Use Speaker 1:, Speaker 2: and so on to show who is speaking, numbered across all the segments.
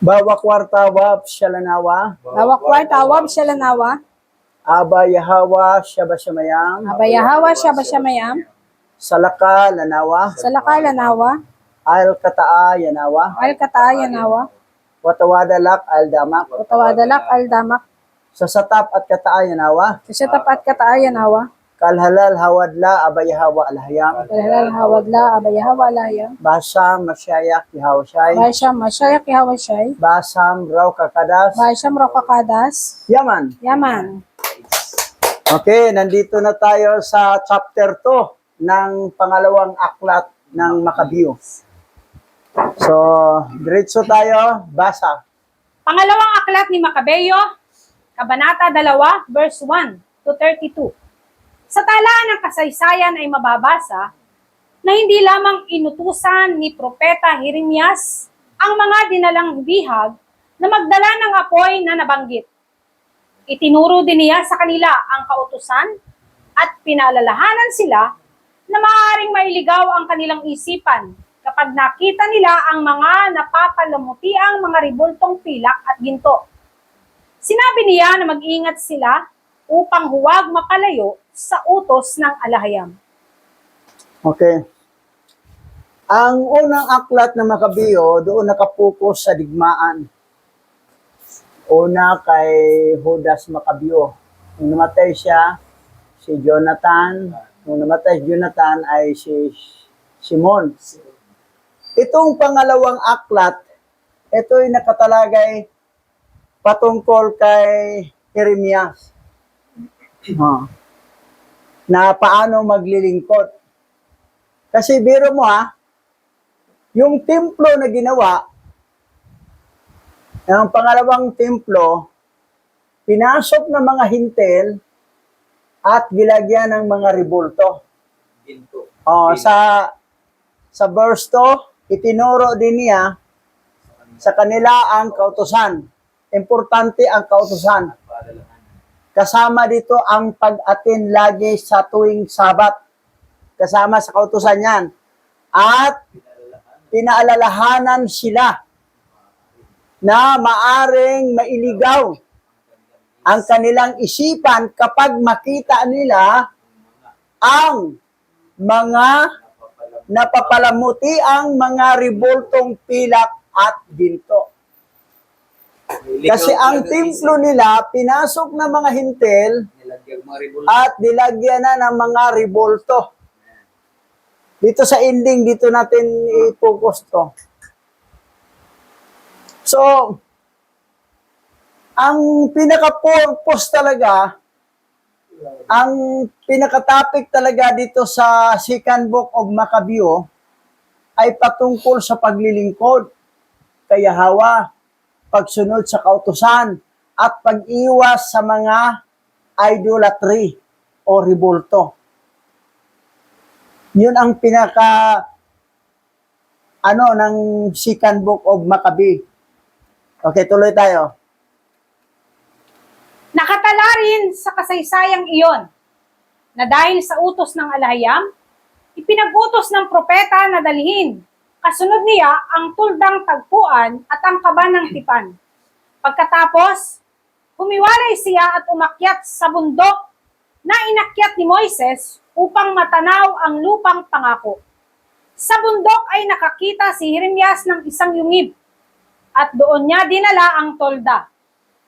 Speaker 1: Bawa kwarta wab shalanawa,
Speaker 2: Bawa kwarta wab shalanawa,
Speaker 1: aba Yahawa shabasamayam,
Speaker 2: abayahawa siya basyamayam,
Speaker 1: salaka lanawa,
Speaker 2: salaka lanawa,
Speaker 1: al kataa yanawa,
Speaker 2: al katayanawa,
Speaker 1: watawadalak al damak,
Speaker 2: utawadalak al damak,
Speaker 1: sa satap at kataa yanawa,
Speaker 2: kasyatap at katayanawa,
Speaker 1: kalhalal hawadla aba Yahawa alhayam,
Speaker 2: kalhalal hawadla abayahawa alayam,
Speaker 1: basam masyayak yahawshay,
Speaker 2: Basyam masyayak yahawasyay,
Speaker 1: basam raw kakadas,
Speaker 2: Basyam rokakadas,
Speaker 1: yaman.
Speaker 2: Yaman.
Speaker 1: Okay, nandito na tayo sa chapter 2 ng pangalawang aklat ng Makabeo. So, diretso tayo, basa.
Speaker 2: Pangalawang aklat ni Makabeo, Kabanata 2, verse 1 to 32. Sa talaan ng kasaysayan ay mababasa na hindi lamang inutusan ni Propeta Jeremias ang mga dinalang bihag na magdala ng apoy na nabanggit. Itinuro din niya sa kanila ang kautusan at pinaalalahanan sila na maaaring mailigaw ang kanilang isipan kapag nakita nila ang mga napapalamutiang mga ribultong pilak at ginto. Sinabi niya na mag-ingat sila upang huwag mapalayo sa utos ng alahayam.
Speaker 1: Okay. Ang unang aklat ng Makabeo, doon nakapokus sa digmaan. Una kay Judas Makabeo. Nung namatay siya, si Jonathan. Nung namatay si Jonathan ay si Simon. Itong pangalawang aklat, ito'y nakatalagay patungkol kay Jeremias. Na paano maglilingkod. Kasi biro mo yung templo na ginawa, ang pangalawang templo, pinasok ng mga hintel at gilagyan ng mga ribulto. Sa verse 2, itinuro din niya sa kanila ang kautusan. Importante ang kautusan. Kasama dito ang pag-attend lagi sa tuwing Sabat. Kasama sa kautusan yan. At pinaalalahanan sila na maaring mailigaw ang kanilang isipan kapag makita nila ang mga napapalamuti ang mga ribultong pilak at ginto. Kasi ang templo nila, pinasok ng mga hintel at nilagyan na ng mga ribulto. Dito sa ending, dito natin i-focus to. So, ang pinaka-purpose talaga, ang pinaka-topic talaga dito sa second book of Makabeo ay patungkol sa paglilingkod kay Yahawa, pagsunod sa kautusan, at pag-iwas sa mga idolatry o ribulto. Yun ang ng second book of Makabeo. Okay, tuloy tayo.
Speaker 2: Nakatala rin sa kasaysayang iyon na dahil sa utos ng alahayam, ipinag-utos ng propeta na dalhin kasunod niya ang tuldang tagpuan at ang kaba ng tipan. Pagkatapos, humiwalay siya at umakyat sa bundok na inakyat ni Moises upang matanaw ang lupang pangako. Sa bundok ay nakakita si Jeremias ng isang yungib at doon niya dinala ang tolda,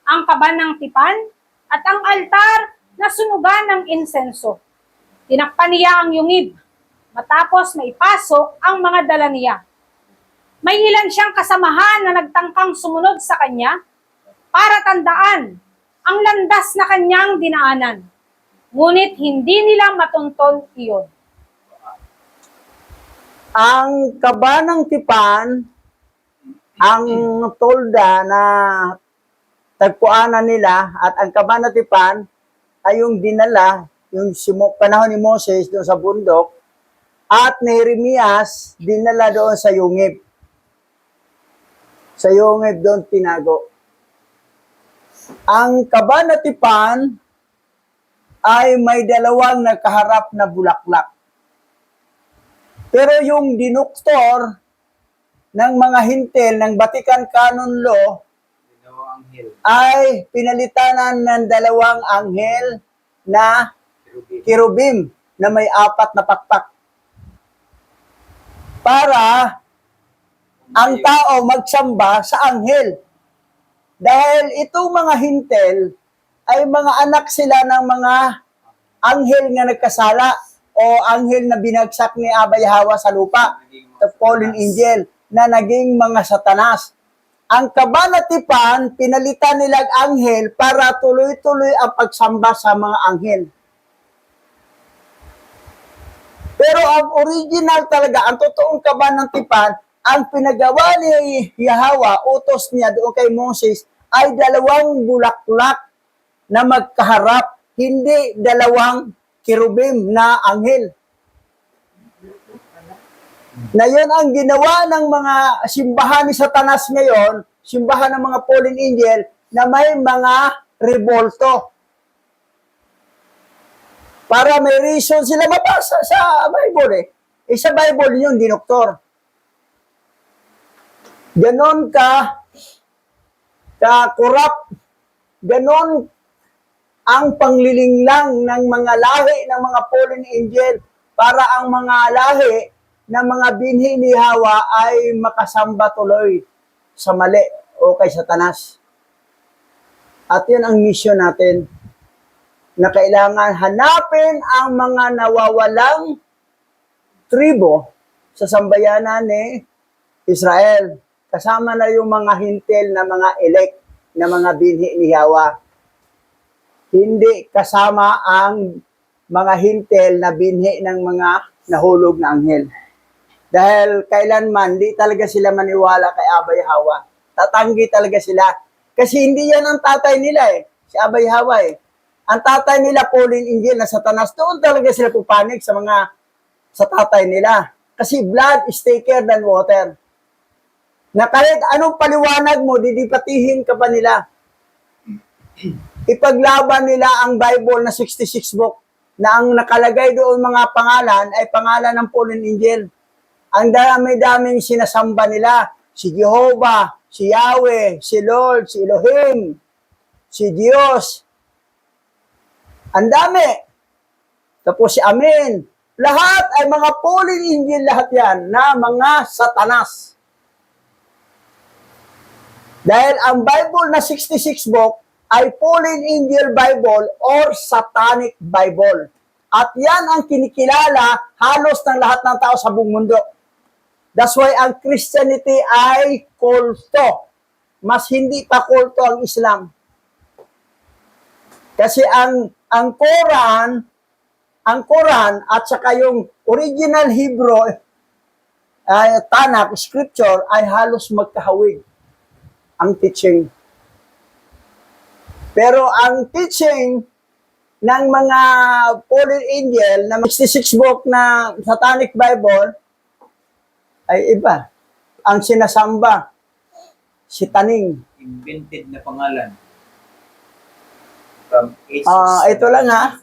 Speaker 2: ang kaba ng tipan at ang altar na sunugan ng insenso. Tinakpan niya ang yungib matapos maipasok ang mga dala niya. May ilan siyang kasamahan na nagtangkang sumunod sa kanya para tandaan ang landas na kanyang dinaanan. Ngunit hindi nila matuntun iyon.
Speaker 1: Ang kaba ng tipan, ang tolda na tagpuanan nila, at ang kaba ng tipan ay yung dinala, yung panahon ni Moses doon sa bundok, at ni Jeremias dinala doon sa yungib. Sa yungib doon tinago. Ang kaba ng tipan ay may dalawang nakaharap na bulaklak. Pero yung dinuktor ng mga hintil ng Vatican Canon Law
Speaker 3: Ginawang anghel.
Speaker 1: ay pinalitanan ng dalawang anghel na
Speaker 3: Cherubim.
Speaker 1: kirubim na may 4 na pakpak. Para ang tao magsamba sa anghel. Dahil itong mga hintil ay mga anak sila ng mga anghel na nagkasala o anghel na binagsak ni Abay Hawa sa lupa,
Speaker 3: Naging mga
Speaker 1: the fallen
Speaker 3: satanas.
Speaker 1: angel, na naging mga satanas. Ang kabanatipan, pinalitan nilang anghel para tuloy-tuloy ang pagsamba sa mga anghel. Pero ang original talaga, ang totoong kabanatipan, ang pinagawa ni Yahweh, utos niya doon kay Moses, ay 2 bulaklak na magkaharap, hindi 2 kirubim na anghel. Na yun ang ginawa ng mga simbahan ni Satanas ngayon, simbahan ng mga fallen angel, na may mga revolto. Para may reason sila mabasa sa Bible eh. Sa Bible yun, dinoktor. Ganon ka-corrupt, ganon ang panglilinglang ng mga lahi ng mga fallen angel para ang mga lahi ng mga binhi ni Hawa ay makasamba tuloy sa mali o kay Satanas. At yun ang mission natin, na kailangan hanapin ang mga nawawalang tribo sa sambayanan ni Israel. Kasama na yung mga hintil na mga elect na mga binhi ni Hawa. Hindi kasama ang mga hintil na binhi ng mga nahulog na anghel. Dahil kailanman, di talaga sila maniwala kay Abay Hawa. Tatanggi talaga sila. Kasi hindi yan ang tatay nila eh. Si Abay Hawa eh. Ang tatay nila, fallen angel na Satanas, doon talaga sila pupanik sa tatay nila. Kasi blood is thicker than water. Na kahit anong paliwanag mo, didipatihin ka pa nila. Ipaglaban nila ang Bible na 66 book, na ang nakalagay doon mga pangalan ay pangalan ng fallen angel. Ang dami-daming sinasamba nila, si Jehovah, si Yahweh, si Lord, si Elohim, si Diyos. Ang dami. Tapos si Amen. Lahat ay mga fallen angel, lahat yan, na mga Satanas. Dahil ang Bible na 66 book ay fallen angel Bible or satanic Bible. At yan ang kinikilala halos ng lahat ng tao sa buong mundo. That's why ang Christianity ay kulto. Mas hindi pa kulto ang Islam. Kasi ang Quran at saka yung original Hebrew Tanakh scripture ay halos magkahawig ang teaching. Pero ang teaching ng mga fallen angel na 66 book na satanic Bible ay iba. Ang sinasamba, si Taning.
Speaker 3: Invented na pangalan. From
Speaker 1: Ito lang ha.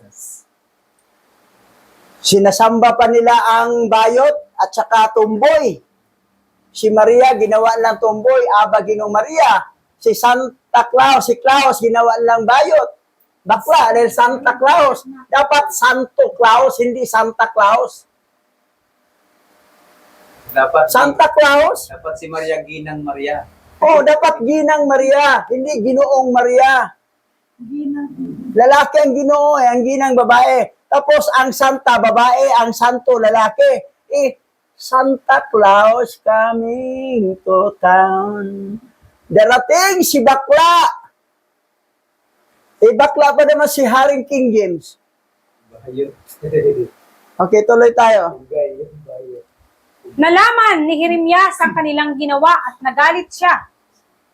Speaker 1: Sinasamba pa nila ang bayot at saka tumboy. Si Maria, ginawa lang tumboy. Aba, Ginong Maria. Si Santa Claus, si Claus, ginawa lang bayot. Bakla, dahil Santa Claus. Dapat Santo Claus, hindi Santa Claus.
Speaker 3: Dapat
Speaker 1: Santa Claus?
Speaker 3: dapat si Maria Ginang Maria.
Speaker 1: Dapat Ginang Maria, hindi Ginoong Maria. Lalaki ang Ginoo, ang Ginang babae. Tapos ang Santa, babae, ang Santo, lalaki. Santa Claus coming to town. Darating si Bakla. Bakla pa naman si Haring King James.
Speaker 3: Bayot.
Speaker 1: Okay, tuloy tayo.
Speaker 3: Bayot.
Speaker 2: Nalaman ni Jeremias ang kanilang ginawa at nagalit siya.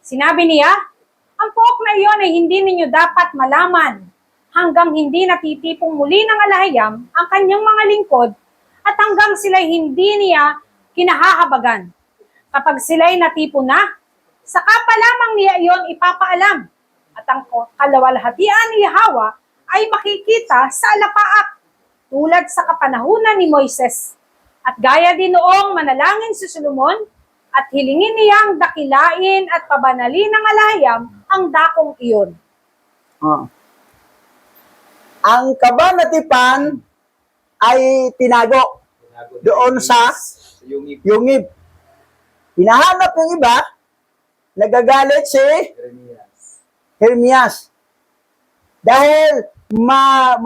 Speaker 2: Sinabi niya, ang pook na iyon ay hindi ninyo dapat malaman hanggang hindi natitipong muli ng alahayam ang kanyang mga lingkod at hanggang sila'y hindi niya kinahahabagan. Kapag sila'y natipo na, saka pa lamang niya iyon ipapaalam at ang kalawalhatian ni Yahweh ay makikita sa alapaap tulad sa kapanahunan ni Moises. At gaya din noong manalangin si Solomon, at hilingin niyang dakilain at pabanalin ng alahayam ang dakong iyon.
Speaker 1: Oh. Ang kabanatipan ay tinago
Speaker 3: Tinago ni
Speaker 1: doon sa
Speaker 3: yung
Speaker 1: yungib. Hinahanap yung iba, nagagalit si
Speaker 3: Jeremias.
Speaker 1: Jeremias. Dahil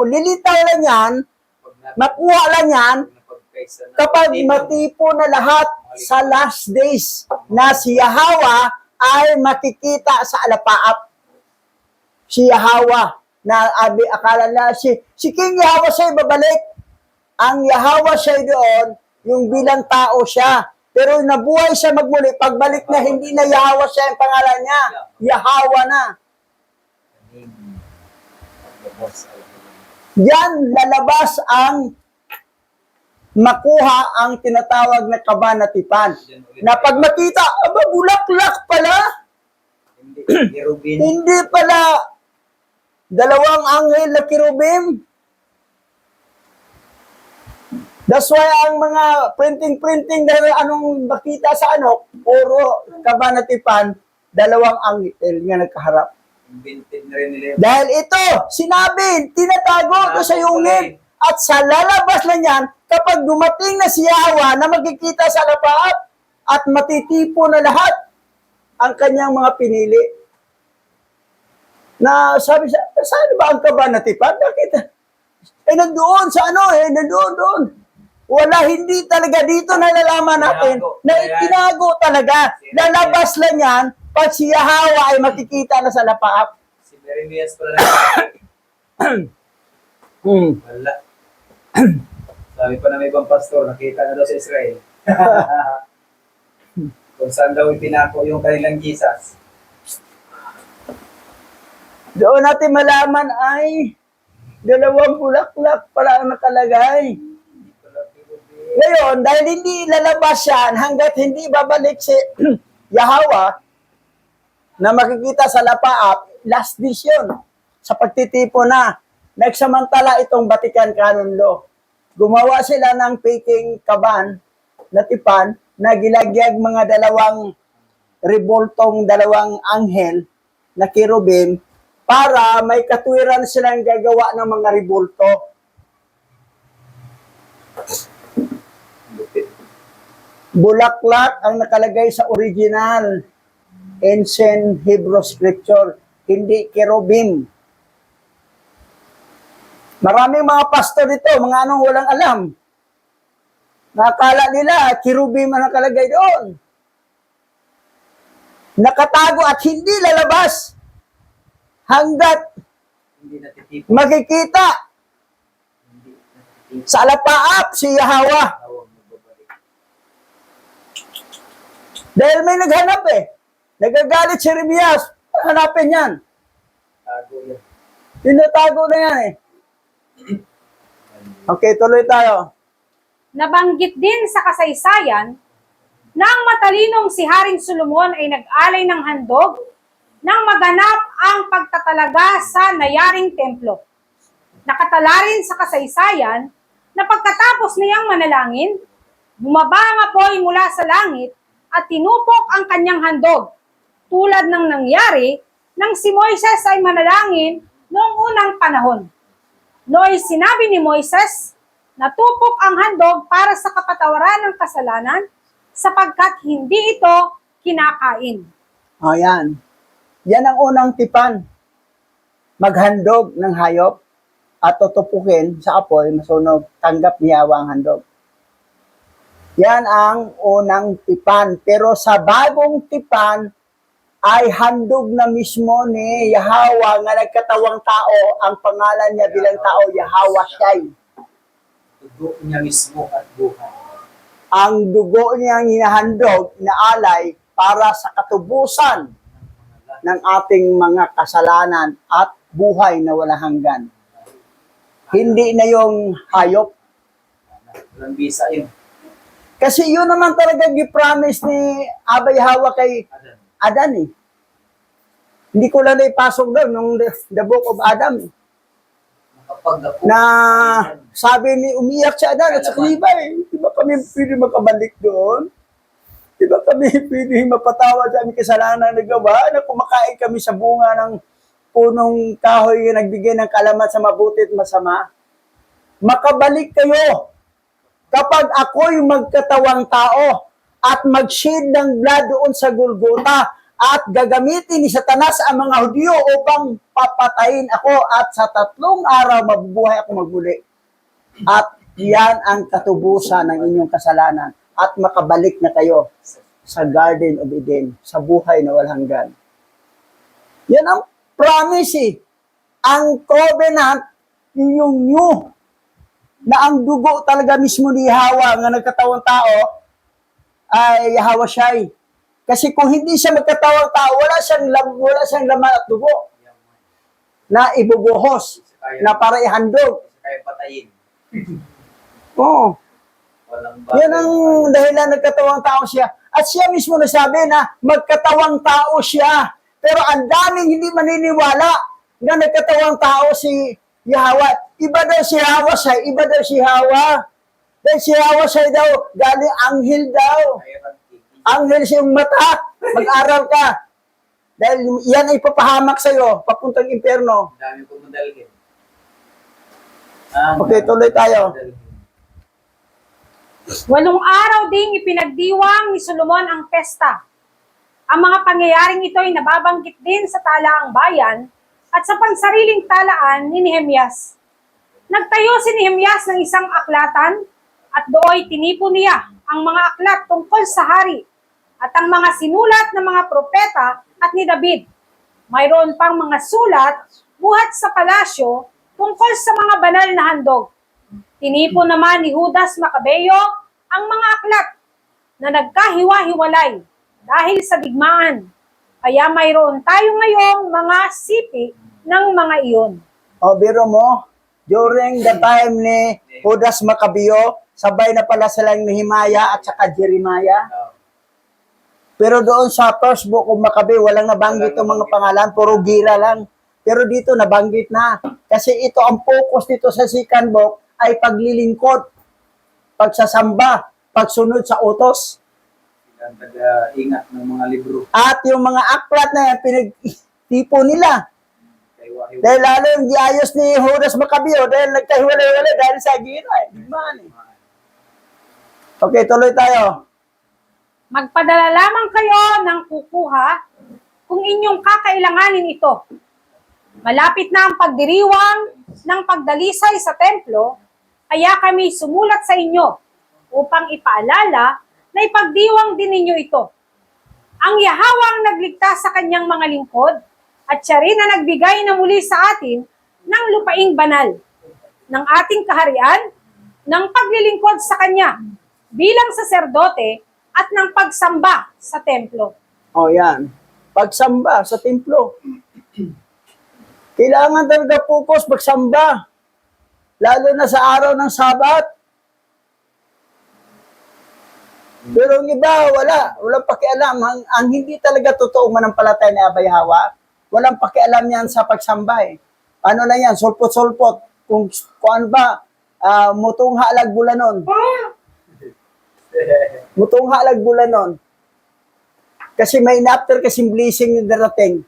Speaker 1: lilitaw lang yan, makuha lang yan,
Speaker 3: napagkaisa na
Speaker 1: kapag
Speaker 3: tipo,
Speaker 1: matipo na lahat sa last days na si Yahawa ay makikita sa alapaap. Si Yahawa na akala na si King Yahawa siya babalik. Ang Yahawa siya doon, yung bilang tao siya. Pero nabuhay siya magmuli, pagbalik na hindi na Yahawa siya ang pangalan niya. Yahawa na. Yan lalabas ang makuha ang tinatawag na kabanatipan. Na pag makita, aba, bulaklak pala.
Speaker 3: Hindi, Rubin.
Speaker 1: Hindi pala dalawang anghel na kirubim. That's why ang mga printing dahil anong makita sa puro kabanatipan, dalawang anghel nga nagkaharap.
Speaker 3: Invented na rin nila yung
Speaker 1: Dahil ito, sinabi, tinatago doon sa yungib. At sa lalabas na niyan, kapag dumating na si Yahwa na magkikita sa lapaap at matitipo na lahat ang kanyang mga pinili. Na sabi siya, saan ba ang kabanatipan? Bakit? Nandoon sa nandoon doon. Wala, hindi talaga dito nalalaman natin na itinago talaga. Lalabas lang yan pag si Yahwa ay makikita na sa lapaap.
Speaker 3: si Jeremias pala na wala. Sabi pa na may ibang pastor, nakita na daw sa Israel. Kung saan daw ipinako yung kanilang Jesus.
Speaker 1: Doon natin malaman ay dalawang bulaklak pala ang nakalagay. Ngayon, dahil hindi lalabas yan hanggat hindi babalik si Yahawa na makikita sa lapaap, last days yun. Sa pagtitipo na, nagsamantala itong Vatican Canon Law. Gumawa sila ng faking kaban na tipan na gilagyag mga dalawang dalawang anghel na kirubim para may katwiran silang gagawa ng mga rebulto. Bulaklak ang nakalagay sa original ancient Hebrew scripture, hindi kerubim. Maraming mga pastor dito, mga walang alam. Nakakala nila, kerubim ang nakalagay doon. Nakatago at hindi lalabas hanggat
Speaker 3: Hindi natitipo.
Speaker 1: makikita
Speaker 3: Hindi natitipo.
Speaker 1: sa alapaap si Yahawa.
Speaker 3: Tawag magbabalik.
Speaker 1: Dahil may naghanap Nagagalit si Jeremias. Hanapin yan.
Speaker 3: Tago yan.
Speaker 1: Tinatago na yan Okay, tuloy tayo.
Speaker 2: Nabanggit din sa kasaysayan na ang matalinong si Haring Solomon ay nag-alay ng handog nang maganap ang pagtatalaga sa nayaring templo. Nakatala rin sa kasaysayan na pagkatapos niyang manalangin, bumaba ang apoy mula sa langit at tinupok ang kanyang handog, tulad ng nangyari nang si Moises ay manalangin noong unang panahon. Nooy sinabi ni Moises, natupok ang handog para sa kapatawaran ng kasalanan sapagkat hindi ito kinakain.
Speaker 1: O yan. Yan ang unang tipan. Maghandog ng hayop at tutupukin sa apoy, masunog, tanggap niya ang handog. Yan ang unang tipan. Pero sa bagong tipan, ay handog na mismo ni Yahawa nga nagkatawang tao, ang pangalan niya bilang tao, Yahawa Shai.
Speaker 3: Dugo niya mismo at buhay.
Speaker 1: Ang dugo niyang hinahandog, inaalay para sa katubusan ng ating mga kasalanan at buhay na walang hanggan. Hindi na yung hayop.
Speaker 3: Walang bisa yun.
Speaker 1: Kasi yun naman talaga gi-promise ni Abay Hawa kay
Speaker 3: Adan.
Speaker 1: Adan Hindi ko lang naipasok doon nung the book of Adam.
Speaker 3: Nakapag-ako.
Speaker 1: Na sabi ni umiyak si Adan at sa Liba Di ba kami pwede makabalik doon? Di ba kami pwede mapatawad sa aming kasalanan na gawa na kumakain kami sa bunga ng punong kahoy na nagbigay ng kalamat sa mabuti at masama? Makabalik kayo kapag ako'y magkatawang tao at mag-shed ng blood doon sa Golgota at gagamitin ni Satanas ang mga Hudyo upang papatayin ako at sa 3 araw mabubuhay ako magmuli. At yan ang katubusan ng inyong kasalanan at makabalik na kayo sa Garden of Eden, sa buhay na walang hanggan. Yan ang promise eh. Ang covenant, yung new, na ang dugo talaga mismo ni Hawa nga nagkatawang tao, ay Hawa Shai. Kasi kung hindi siya magkatawang tao, wala siyang laman at dugo na ibubuhos, na para ihandog.
Speaker 3: Kaya patayin.
Speaker 1: Oo.
Speaker 3: Walang
Speaker 1: Yan ang dahilan nagkatawang tao siya. At siya mismo nasabi na magkatawang tao siya. Pero ang daming hindi maniniwala na nagkatawang tao si Yahweh. Iba daw si Hawa siya, iba daw si Hawa. Dahil si Hawa siya daw, galing anghel daw. Anghel siyang mata. Mag-aral ka. Dahil yan ay papahamak sa'yo, papuntang impyerno.
Speaker 3: Dami kong madalhin.
Speaker 1: Okay, tuloy tayo.
Speaker 2: 8 araw ding ipinagdiwang ni Solomon ang pesta. Ang mga pangyayaring ito ay nababanggit din sa talaang bayan at sa pansariling talaan ni Nehemias. Nagtayo si Nehemias ng isang aklatan at dooy tinipon niya ang mga aklat tungkol sa hari at ang mga sinulat ng mga propeta at ni David. Mayroon pang mga sulat buhat sa palasyo tungkol sa mga banal na handog. Tinipon naman ni Judas Macabeo ang mga aklat na nagkahiwa-hiwalay dahil sa digmaan. Kaya mayroon tayo ngayong mga sipi ng mga iyon.
Speaker 1: O, biro mo, during the time ni Judas Macabeo, sabay na pala silang Nehemiah at saka Jeremiah. Pero doon sa first book of Macabeo, walang nabanggit yung mga pangalan, puro gira lang. Pero dito nabanggit na. Kasi ito ang focus dito sa second book ay paglilingkod, pagsasamba, pagsunod sa utos.
Speaker 3: Ang taga-ingat ng mga libro.
Speaker 1: At yung mga aklat na yan, pinagtipo nila. Dahil lalo yung diayos ni Judas Macabeo dahil nagkahiwalay-walay dahil sa gira. Digmaan eh. Okay, tuloy tayo.
Speaker 2: Magpadala lamang kayo ng kukuha kung inyong kakailanganin ito. Malapit na ang pagdiriwang ng pagdalisay sa templo, kaya kami sumulat sa inyo upang ipaalala na ipagdiwang din ninyo ito. Ang Yahweh ang nagligtas sa kanyang mga lingkod at siya rin na nagbigay na muli sa atin ng lupaing banal, ng ating kaharian, ng paglilingkod sa kanya bilang saserdote at ng pagsamba sa templo.
Speaker 1: O yan. Pagsamba sa templo. Kailangan talaga focus pagsamba. Lalo na sa araw ng Sabat. Pero ang iba, walang pakialam. Ang hindi talaga totoong manampalataya ni Abay Hawa, walang pakialam yan sa pagsamba eh. Ano na yan, sulpot-sulpot. Kung ano ba, mutong halag bulanon. Mutong halag bulanon. Kasi may after kasing blessing na darating.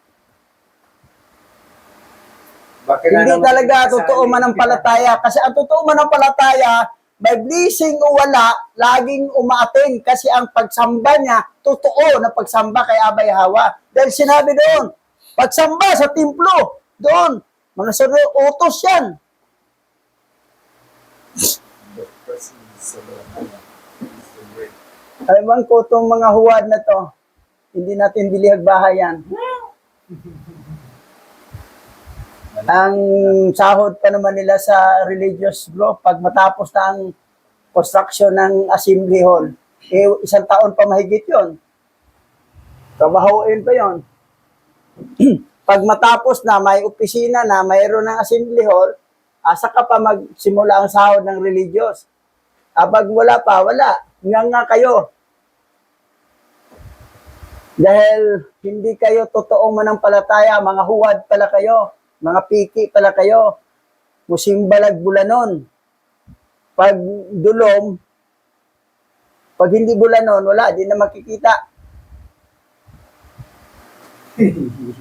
Speaker 1: Hindi talaga totoo manampalataya. Kasi ang totoo manampalataya, may blessing o wala, laging umaaten. Kasi ang pagsamba niya, totoo na pagsamba kay Abay Hawa. Dahil sinabi doon, pagsamba sa templo, doon, mga utos yan. Alam ko itong mga huwad na to, hindi natin bilihag bahay yan. Ang sahod pa naman nila sa religious group, pag matapos na ang construction ng assembly hall, 1 taon pa mahigit yun. Trabahoin pa yun. Pag matapos na, may opisina na, mayroon ng assembly hall, saka pa magsimula ang sahod ng religious. Pag wala pa, wala. Nga kayo. Dahil hindi kayo totoong manampalataya, mga huwad pala kayo. Mga piki pala kayo, musimbalag bulanon. Pag dulom, Pag hindi bulanon, wala, di na makikita.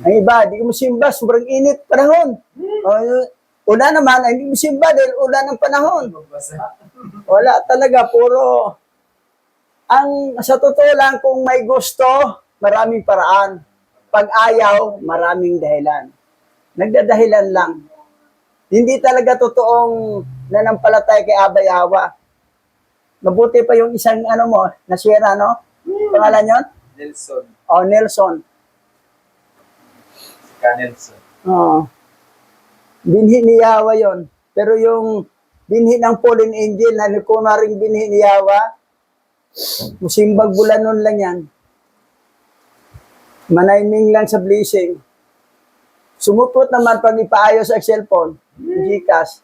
Speaker 1: Ang iba, di ko masimba, sobrang init panahon. Una naman, hindi mo simba dahil ulan ng panahon.
Speaker 3: Magbasa.
Speaker 1: Wala talaga, puro. Ang sa totoo lang, kung may gusto, maraming paraan. Pag ayaw, maraming dahilan. Nagdadahilan lang. Hindi talaga totoong nanampalataya kay Abay-Awa. Mabuti pa yung isang ano mo, naswera, no? Pangalan yon?
Speaker 3: Nelson.
Speaker 1: O, Nelson.
Speaker 3: Si Ka Nelson.
Speaker 1: Oo. Binhi ni Yawa yon. Pero yung binhi ng fallen angel, na kunwaring binhi ni Yawa, musimbag bulanon lang yan. Manayming lang sa blessing. Sumupot naman pag ipaayos ang cellphone, Gcash.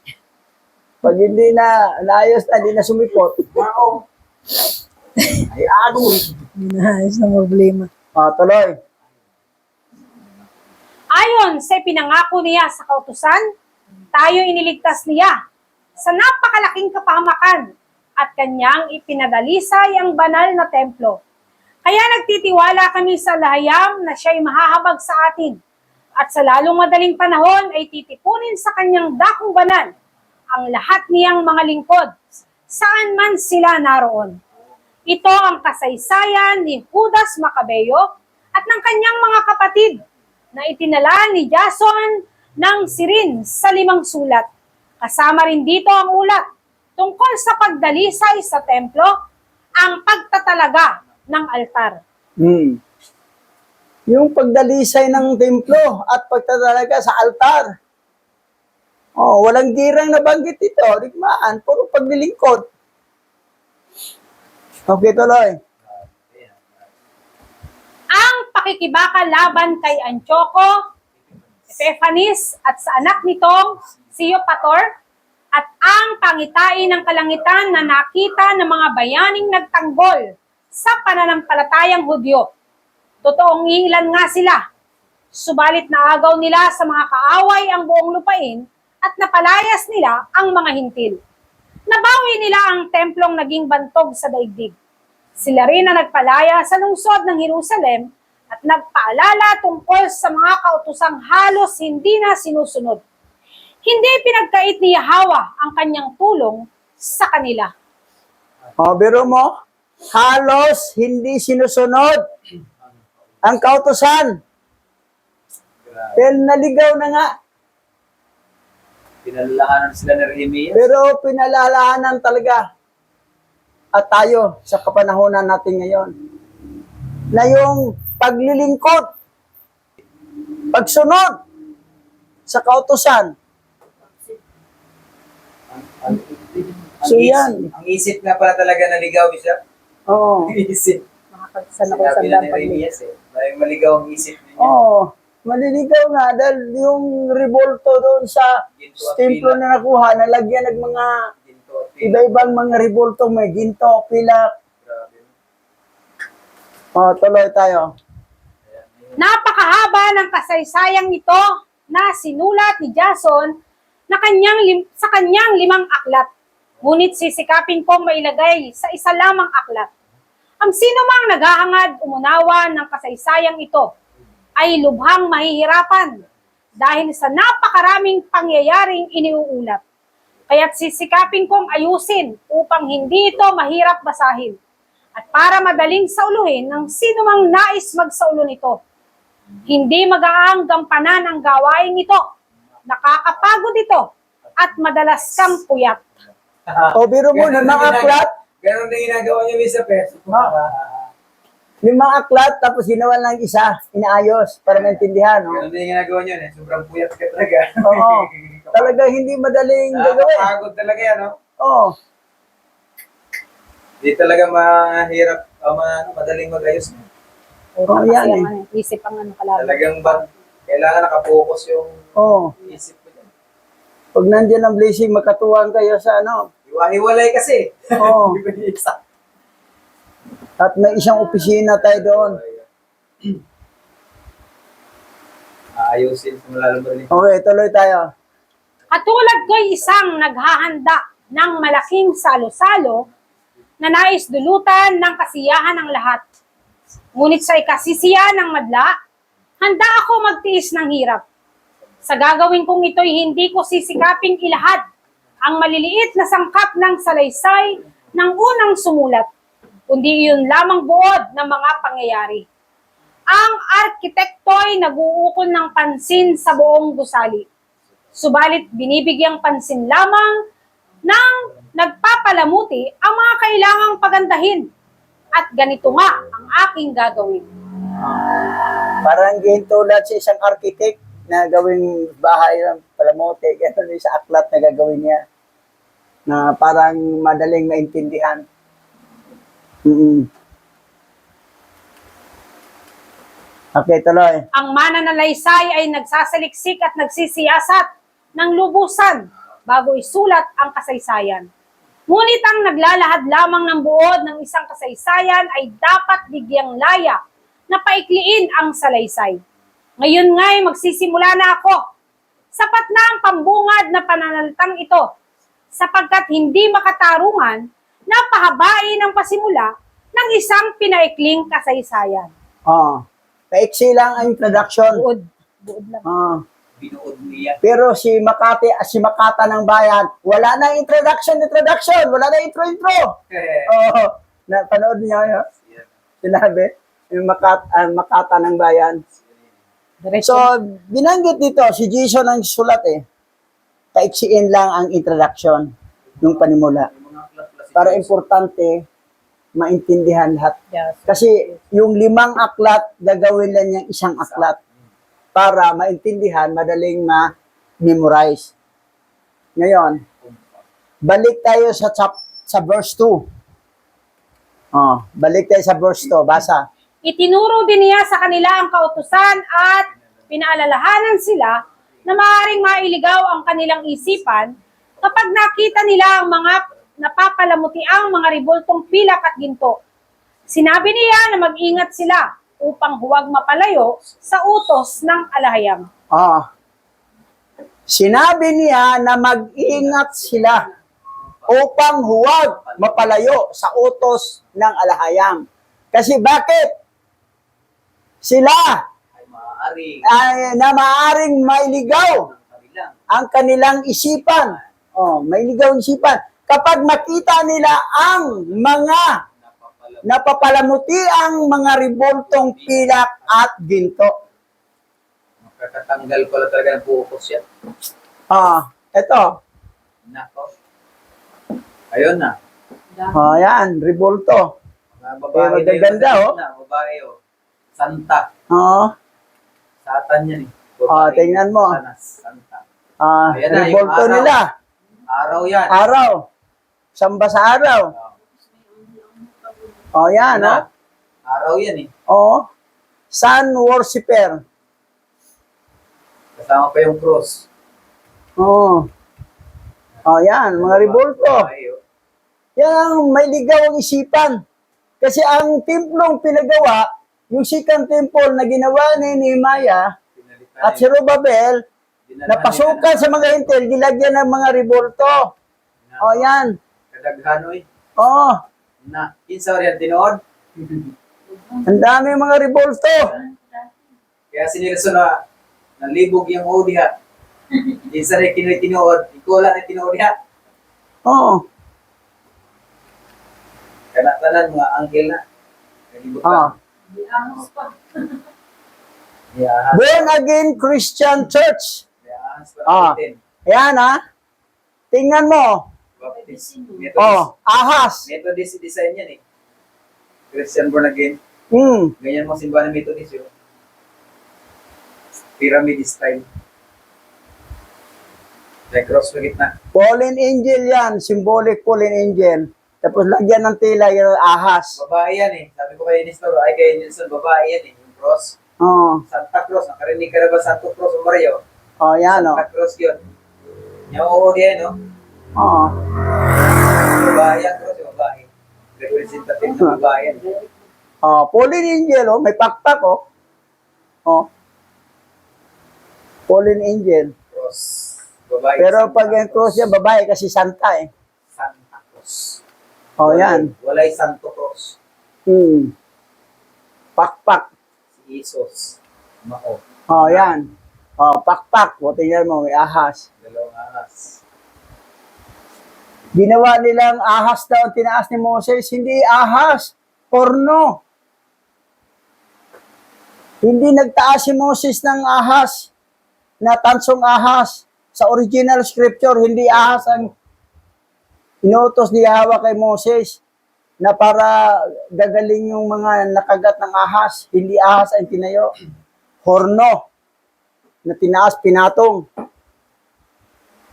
Speaker 1: Pag hindi na naayos na, hindi na sumipot. Wow. Ay, ano?
Speaker 4: Inaayos na problema.
Speaker 1: Tuloy.
Speaker 2: Ayon sa pinangako niya sa kautusan, tayo iniligtas niya sa napakalaking kapahamakan at kanyang ipinadalisay ang banal na templo. Kaya nagtitiwala kami sa lahayam na siya'y mahahabag sa atin at sa lalong madaling panahon ay titipunin sa kanyang dakong banal ang lahat niyang mga lingkod, saan man sila naroon. Ito ang kasaysayan ni Judas Macabeo at ng kanyang mga kapatid na itinala ni Jason ng Sirin sa 5 sulat. Kasama rin dito ang ulat tungkol sa pagdalisay sa templo, ang pagtatalaga ng altar.
Speaker 1: Yung pagdalisay ng templo at pagtatalaga sa altar. Walang girang nabanggit ito. Digmaan, puro paglilingkod. Okay, tuloy.
Speaker 2: Ang pakikibaka laban kay Antioco, Epiphanes at sa anak nitong si Eupator at ang pangitain ng kalangitan na nakita ng mga bayaning nagtanggol sa pananampalatayang Hudyo. Totoong iilan nga sila, subalit naagaw nila sa mga kaaway ang buong lupain at napalayas nila ang mga hintil. Nabawi nila ang templong naging bantog sa daigdig. Sila rin ang nagpalaya sa lungsod ng Jerusalem at nagpaalala tungkol sa mga kautusang halos hindi na sinusunod. Hindi pinagkait ni Yahweh ang kanyang tulong sa kanila.
Speaker 1: Biro mo, halos hindi sinusunod ang kautusan. Dahil naligaw na nga.
Speaker 3: Pinalalahanan sila ni Nehemiah.
Speaker 1: Pero pinalalahanan talaga. At tayo sa kapanahonan natin ngayon. Na yung paglilingkod, pagsunod sa kautusan. So yan.
Speaker 3: Ang isip nga pala talaga naligaw, Bishop.
Speaker 1: Oo.
Speaker 3: Ang isip.
Speaker 4: Makapagsan ako sa
Speaker 3: Sinabi na ni
Speaker 4: dapat.
Speaker 3: Nehemiah dahil maligaw ang isip niya.
Speaker 1: Oo. Maliligaw nga dahil yung revolto doon sa
Speaker 3: Ginto at
Speaker 1: templo
Speaker 3: pilak.
Speaker 1: na nakuha, nalagyan ng mga
Speaker 3: Ginto at pilak.
Speaker 1: iba-ibang mga revolto, may ginto, pilak.
Speaker 3: Grabe.
Speaker 1: Tuloy tayo.
Speaker 2: Napakahaba ng kasaysayang ito na sinulat ni Jason na sa kanyang 5 aklat. Ngunit sisikapin kong mailagay sa isa lamang aklat. Ang sino mang naghahangad umunawa ng kasaysayang ito ay lubhang mahihirapan dahil sa napakaraming pangyayaring iniuulat. Kaya't sisikapin kong ayusin upang hindi ito mahirap basahin at para madaling sauluhin ng sino mang nais magsaulo nito. Hindi magaang gampanan ang gawain ito. Nakakapagod ito at madalas kang puyat.
Speaker 1: Biro mo,
Speaker 3: Ganun
Speaker 1: 5
Speaker 3: din
Speaker 1: aklat,
Speaker 3: Ganun din ginagawa niya, Bishop.
Speaker 1: 5 aklat, tapos ginawa lang isa, inaayos, para maintindihan. No?
Speaker 3: Ganun din ginagawa niya. Sobrang puyat ka talaga.
Speaker 1: Oo. Talaga hindi madaling gagawin.
Speaker 3: Nakakapagod talaga yan, no?
Speaker 1: Oo.
Speaker 3: Hindi talaga mahirap, madaling mag-ayos.
Speaker 1: Oo,
Speaker 2: Kasi
Speaker 1: yan
Speaker 2: ang
Speaker 1: eh.
Speaker 2: isip ang kalaban.
Speaker 3: Talagang kailangan nakapokus yung
Speaker 1: Oo.
Speaker 3: isip ko dyan.
Speaker 1: Pag nandiyan ang blessing, makatuwang kayo sa ano.
Speaker 3: Hiwa-hiwalay kasi.
Speaker 1: Oo.
Speaker 3: Hindi ba isa?
Speaker 1: At may isang opisina tayo doon.
Speaker 3: Ayusin, lalo ba rin?
Speaker 1: Okay, tuloy tayo.
Speaker 2: Katulad ko'y isang naghahanda ng malaking salo-salo, na nais dulutan ng kasiyahan ng lahat. Ngunit sa ikasisiya ng madla, handa ako magtiis ng hirap. Sa gagawin kong ito'y hindi ko sisikaping ilahad ang maliliit na sangkap ng salaysay ng unang sumulat, kundi iyon lamang buod ng mga pangyayari. Ang arkitekto'y nag-uukol ng pansin sa buong gusali, subalit binibigyang pansin lamang ng nagpapalamuti ang mga kailangang pagandahin. At ganito nga ang aking gagawin.
Speaker 1: Parang tulad sa isang architect na gawing bahay ng palamote, gano'n yung sa aklat na gagawin niya na parang madaling maintindihan. Okay, tuloy.
Speaker 2: Ang mananalaysay ay nagsasaliksik at nagsisiyasat ng lubusan bago isulat ang kasaysayan. Ngunit ang naglalahad lamang ng buod ng isang kasaysayan ay dapat bigyang laya na paikliin ang salaysay. Ngayon nga'y magsisimula na ako. Sapat na ang pambungad na pananalitang ito, sapagkat hindi makatarungan na pahabain ang pasimula ng isang pinaikling kasaysayan.
Speaker 1: Paiksi lang ang introduction.
Speaker 2: Buod lang.
Speaker 3: Binuod niya.
Speaker 1: Pero si Makata ng Bayan, wala na introduction, wala na intro. Napanood niyo yun? Sinabi, yung Makata ng Bayan. So, binanggit dito, si Jason ang sulat paiksiin lang ang introduction, yung panimula. Para importante, maintindihan lahat.
Speaker 2: Yes.
Speaker 1: Kasi yung 5 aklat, gagawin lang niyang isang aklat para maintindihan, madaling ma-memorize. Ngayon, balik tayo sa verse 2. Balik tayo sa verse 2, basa.
Speaker 2: Itinuro din niya sa kanila ang kautusan at pinaalalahanan sila na maaaring mailigaw ang kanilang isipan kapag nakita nila ang mga napapalamutiang mga ribultong pilak at ginto. Sinabi niya na mag-ingat sila upang huwag mapalayo sa utos ng alahayam.
Speaker 1: Sinabi niya na mag-ingat sila upang huwag mapalayo sa utos ng alahayam. Kasi bakit? Sila na maaaring mailigaw ang kanilang isipan. Mailigaw ang isipan. Kapag makita nila ang mga napapalamuti ang mga ribultong pilak at ginto.
Speaker 3: Makakatanggal pala talaga ng focus yan.
Speaker 1: Ito.
Speaker 3: Nako. Ayun na.
Speaker 1: Yan, ribulto.
Speaker 3: Mga babae
Speaker 1: magaganda,
Speaker 3: babae, Santa. Satan yan
Speaker 1: Tingnan mo.
Speaker 3: Santa. Ayan na,
Speaker 1: Ribulto
Speaker 3: yung araw.
Speaker 1: nila.
Speaker 3: Araw yan.
Speaker 1: Araw. Samba sa araw. Yan,
Speaker 3: Araw yan
Speaker 1: Sun worshiper.
Speaker 3: Kasama pa yung cross.
Speaker 1: Yan, mga ribulto.
Speaker 3: Babae,
Speaker 1: Yan ang may ligaw ang isipan. Kasi ang templong pinagawa, yung second temple na ginawa ni Nehemiah at si Zorobabel, napasukan sa mga hintil, gilagyan ng mga ribulto. Yan.
Speaker 3: Kadaghanoy. Na, kinsa rin tinood.
Speaker 1: Ang dami mga ribulto.
Speaker 3: Kaya sinirso na nalibog yung odiha. Kinsa rin tinood, ikola na tinood diha. Kanatanan mga anghel na. Nalibog pa.
Speaker 1: Born again Christian Church.
Speaker 3: Natin.
Speaker 1: Ayan Tingnan mo. Ahas.
Speaker 3: Methodist design yan Christian born again. Ganyan mo simbahan ng Methodist yun. Pyramid style. May cross sa gitna.
Speaker 1: Fallen angel yan. Symbolic fallen angel. Tapos lagyan ng tila yung ahas.
Speaker 3: Babae yan Sabi ko kay Nestor, ay kay Nelson, babae yan yung cross. Santa Cruz. Nakarinig ka na ba Santo Cruz o Mario?
Speaker 1: Yan
Speaker 3: Santa Cruz yun. Yung diyan babae ang cross yung babae. Representative ng babae yan.
Speaker 1: Fallen angel, may pakpak, fallen angel.
Speaker 3: Cross. Babae.
Speaker 1: Pero pag yung cross niya, babae kasi santa
Speaker 3: Santa Cruz.
Speaker 1: Oh, yan.
Speaker 3: Walay Santo Cross.
Speaker 1: Pakpak.
Speaker 3: Si Isos. Mao.
Speaker 1: Oh, yan. Oh, pakpak. O, tingnan mo, may ahas.
Speaker 3: Dalawang ahas.
Speaker 1: Ginawa nilang ahas daw ang tinaas ni Moses. Hindi ahas. Porno. Hindi nagtaas si Moses ng ahas na tansong ahas. Sa original scripture, hindi ahas ang inutos ni Yahweh kay Moses na para gagaling yung mga nakagat ng ahas. Hindi ahas ang tinayo. Horno na tinaas, pinatong.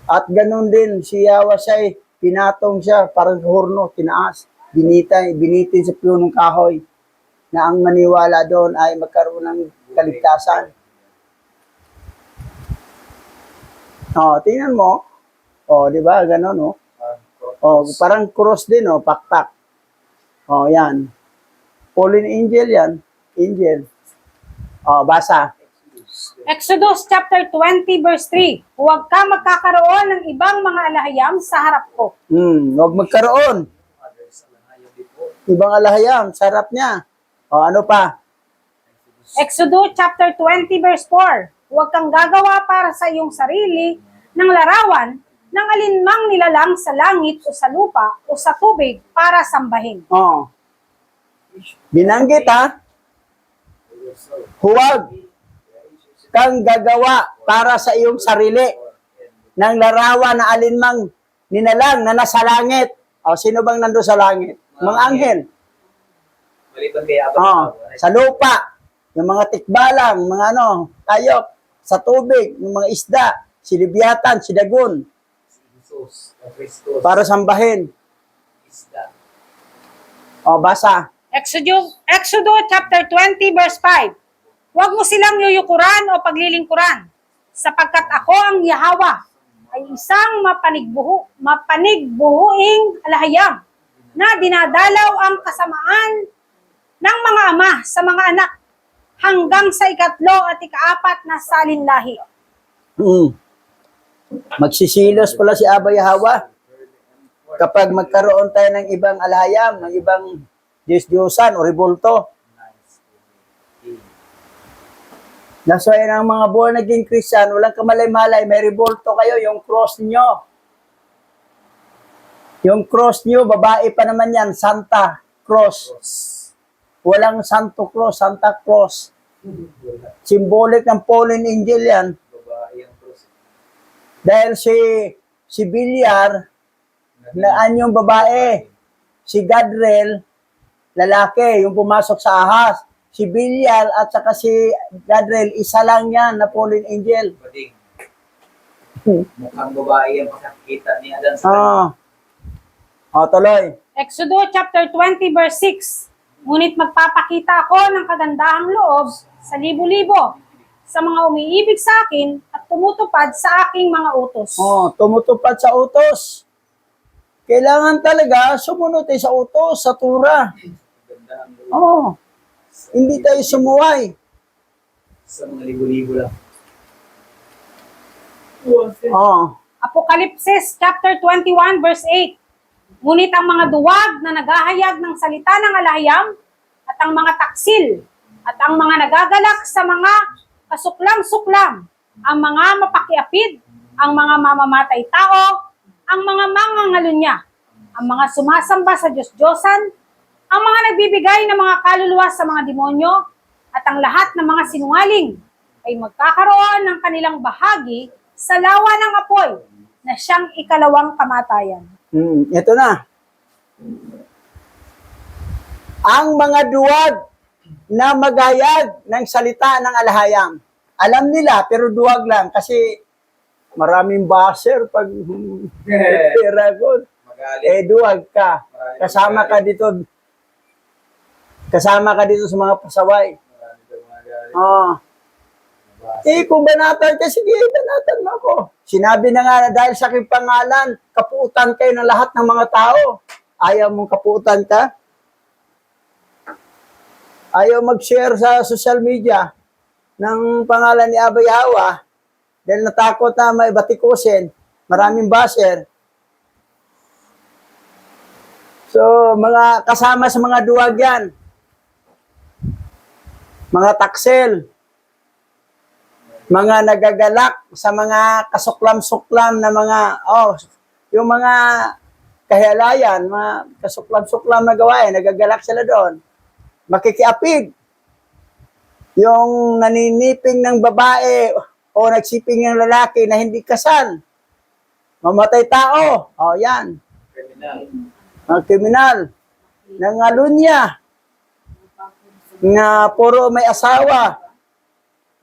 Speaker 1: At ganun din, si Yahweh siya, pinatong siya, parang horno, tinaas. Binitin sa punong kahoy na ang maniwala doon ay magkaroon ng kaligtasan. Oh, tingnan mo. Oh, di ba? Ganun, oh. Oh, parang cross din, oh, pakpak. Oh, yan. Fallen angel yan. Angel. Oh, basa.
Speaker 2: Exodus chapter 20 verse 3. Huwag ka magkakaroon ng ibang mga alahayam sa harap ko.
Speaker 1: Huwag magkaroon. Ibang alahayam, sarap niya. O, ano pa?
Speaker 2: Exodus chapter 20 verse 4. Huwag kang gagawa para sa iyong sarili ng larawan ng alinmang nilalang sa langit o sa lupa o sa tubig para sambahin.
Speaker 1: O. Binanggit, ha? Huwag kang gagawa para sa iyong sarili ng larawan na alinmang ninalang na nasa langit. O, sino bang nando sa langit? Mga anghel.
Speaker 3: Maliban kay
Speaker 1: Oh, sa lupa, yung mga tikbalang, mga ano, tayok, sa tubig, yung mga isda, si Libyatan, si Dagon,
Speaker 3: Si Jesus, ang Kristos,
Speaker 1: para sambahin.
Speaker 3: isda.
Speaker 1: O, basa.
Speaker 2: Exodus chapter 20 verse 5. Huwag mo silang yuyukuran o paglilingkuran, sapagkat ako ang Yahweh ay isang mapanigbuhuing alahayam na dinadalaw ang kasamaan ng mga ama sa mga anak hanggang sa ikatlo at ikaapat na salinlahi.
Speaker 1: Magsisilos pala si Abba Yahweh kapag magkaroon tayo ng ibang alahayam, ng ibang Diyos-Diyosan o revolto. That's why ang mga born again Christian, walang kamalay-malay, may revolto kayo, yung cross nyo. Yung cross nyo, babae pa naman yan, Santa Cross. Walang Santo Cross, Santa Cross. Symbolic ng fallen angel yan.
Speaker 3: Babae ang Krus.
Speaker 1: Dahil si Bilyar, na yung babae. Si Gadriel, lalaki, yung pumasok sa ahas. Si Bilyar at saka si Gadriel, isa lang yan na fallen angel.
Speaker 3: Bading. Mukhang babae ang pakakita ni Adan sa
Speaker 1: Ah. O, tuloy.
Speaker 2: Exodus chapter 20 verse 6. Ngunit magpapakita ako ng kagandahang loob sa libo-libo sa mga umiibig sa akin at tumutupad sa aking mga utos.
Speaker 1: Oh, tumutupad sa utos. Kailangan talaga sumunod sa utos, sa tura.
Speaker 3: gandang
Speaker 1: Oh, hindi tayo sumuway.
Speaker 3: sa mga libo-libo lang.
Speaker 1: Oh,
Speaker 2: Apokalipsis chapter 21 verse 8. Ngunit ang mga duwag na naghahayag ng salita ng alahayam at ang mga taksil at ang mga nagagalak sa mga kasuklam-suklam, ang mga mapakiapid, ang mga mamamatay tao, ang mga mangangalunya, ang mga sumasamba sa Diyos-Diyosan, ang mga nagbibigay ng mga kaluluwa sa mga demonyo, at ang lahat ng mga sinungaling ay magkakaroon ng kanilang bahagi sa lawa ng apoy na siyang ikalawang kamatayan.
Speaker 1: ito na. Ang mga duwag na magayag ng salita ng alahayam. Alam nila, pero duwag lang. Kasi maraming basher pag pera ko.
Speaker 3: Magalit.
Speaker 1: Duwag ka. Kasama ka dito. Kasama ka dito sa mga pasaway.
Speaker 3: Marami daw magalit.
Speaker 1: Oh. Kung banatan ka, sige, banatan mo ako. Sinabi na nga na dahil sa aking pangalan, kapuutan kayo ng lahat ng mga tao. Ayaw mong kapuutan ka? Ayaw mag-share sa social media ng pangalan ni Abba Yahweh dahil natakot na may batikusin, maraming basher. So, mga kasama sa mga duwag yan. Mga taksel. Mga nagagalak sa mga kasuklam-suklam na mga, yung mga kahiyalayan, mga kasuklam-suklam na gawain, nagagalak sila doon. Makikiapid. Yung naniniping ng babae o nagsiping ng lalaki na hindi kasal. Mamatay tao. Yan.
Speaker 3: Criminal.
Speaker 1: Mga kriminal. Nangalunya. Na puro may asawa.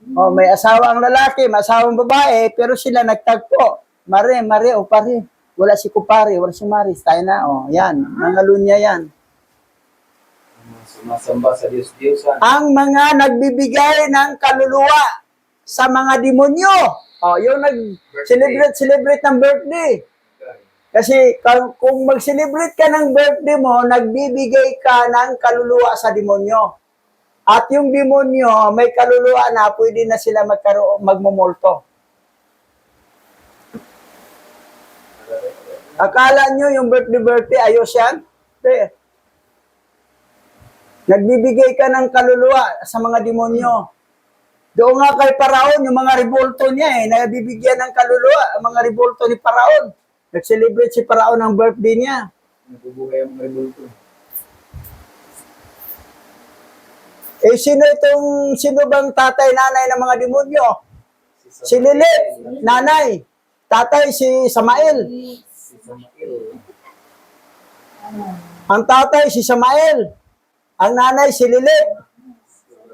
Speaker 1: May asawa ang lalaki, may asawang babae, pero sila nagtagpo. Mare, o pare. Wala si kupare, wala si Maris. Tayo na, yan. Nangalunya yan.
Speaker 3: Sumasamba sa Diyos-Diyosan.
Speaker 1: Ang mga nagbibigay ng kaluluwa sa mga demonyo. Yung nag-celebrate ng birthday. Kasi kung mag-celebrate ka ng birthday mo, nagbibigay ka ng kaluluwa sa demonyo. At yung demonyo, may kaluluwa na, pwede na sila magmumulto. Akala nyo yung birthday, ayos yan? Hindi. Nagbibigay ka ng kaluluwa sa mga demonyo. Doon nga kay Paraon, yung mga revolto niya nabibigyan ng kaluluwa, ang mga revolto ni Paraon. Nag-celebrate si Paraon ng birthday niya.
Speaker 3: Nabubuhay ang mga rebulto.
Speaker 1: Sino bang tatay, nanay ng mga demonyo? Si Lilith, nanay. Tatay, si Samael.
Speaker 3: Si Samael.
Speaker 1: Ang tatay, si Samael. Ang nanay, si Lilith.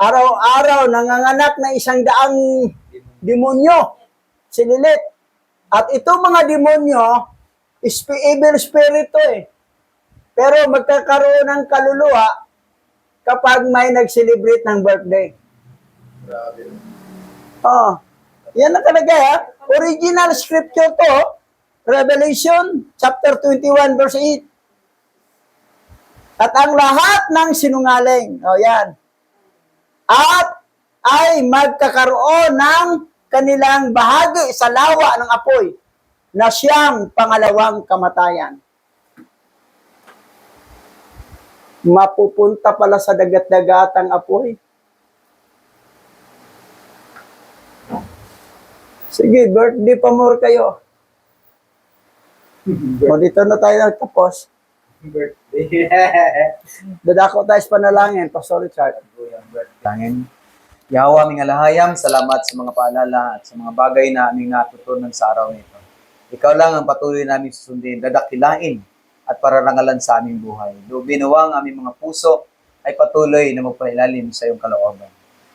Speaker 1: Araw-araw, nanganganak na 100 demonyo. Si Lilith. At itong mga demonyo, evil spirit to Pero magkakaroon ng kaluluwa kapag may nag-celebrate ng birthday.
Speaker 3: Grabe.
Speaker 1: Yan nakalagay Original scripture to, Revelation chapter 21 verse 8. At ang lahat ng sinungaling, yan. At ay magkakaroon ng kanilang bahagi sa lawa ng apoy na siyang pangalawang kamatayan. Mapupunta pala sa dagat-dagatang apoy. Sige, birthday pa more kayo. O dito na tayo nagtapos.
Speaker 3: Birthday.
Speaker 1: Dadako tayo sa panalangin, Pastor Richard.
Speaker 3: Tangin. Yawa aming alahayam, salamat sa mga paalala at sa mga bagay na aming natutunan sa araw nito. Ikaw lang ang patuloy namin susundin, dadakilain at pararangalan sa aming buhay. Do binuwang aming mga puso ay patuloy na magpailalim sa iyong kalooban.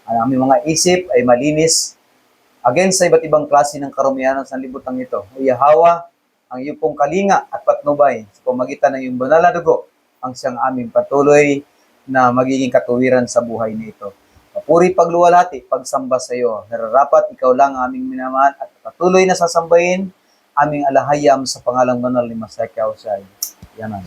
Speaker 3: Ang aming mga isip ay malinis against sa iba't ibang klase ng karumihan sa libutan ito. O Yahawa, ang iyong pong kalinga at patnubay sa pamagitan ng iyong banal na dugo ang siyang aming patuloy na magiging katuwiran sa buhay nito. Papuri, pagluwalhati, pagsamba sa iyo. Nararapat, ikaw lang ang aming minamahal at patuloy na sasambahin aming alahayam sa pangalang banal ni Masay Kausay. Yaman.